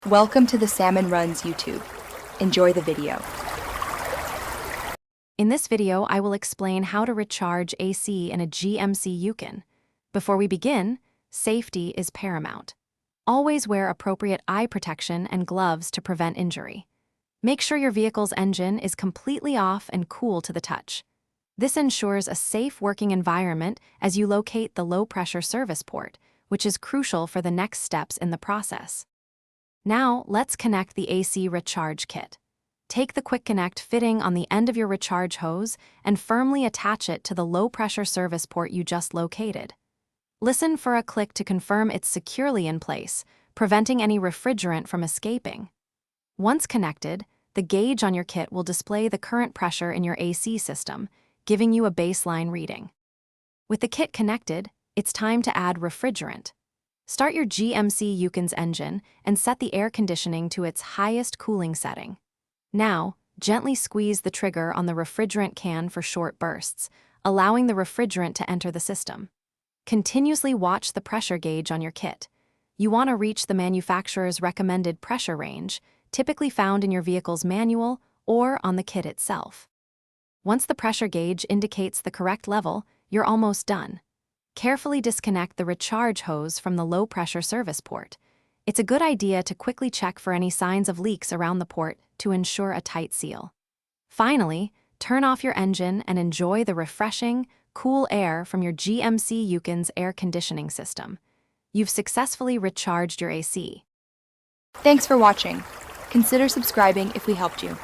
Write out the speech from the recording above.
Welcome to the Salmon Runs YouTube. Enjoy the video. In this video, I will explain how to recharge AC in a GMC Yukon. Before we begin, safety is paramount. Always wear appropriate eye protection and gloves to prevent injury. Make sure your vehicle's engine is completely off and cool to the touch. This ensures a safe working environment as you locate the low-pressure service port, which is crucial for the next steps in the process. Now, let's connect the AC recharge kit. Take the quick connect fitting on the end of your recharge hose and firmly attach it to the low-pressure service port you just located. Listen for a click to confirm it's securely in place, preventing any refrigerant from escaping. Once connected, the gauge on your kit will display the current pressure in your AC system, giving you a baseline reading. With the kit connected, it's time to add refrigerant. Start your GMC Yukon's engine and set the air conditioning to its highest cooling setting. Now, gently squeeze the trigger on the refrigerant can for short bursts, allowing the refrigerant to enter the system. Continuously watch the pressure gauge on your kit. You want to reach the manufacturer's recommended pressure range, typically found in your vehicle's manual or on the kit itself. Once the pressure gauge indicates the correct level, you're almost done. Carefully disconnect the recharge hose from the low-pressure service port. It's a good idea to quickly check for any signs of leaks around the port to ensure a tight seal. Finally, turn off your engine and enjoy the refreshing, cool air from your GMC Yukon's air conditioning system. You've successfully recharged your AC. Thanks for watching. Consider subscribing if we helped you.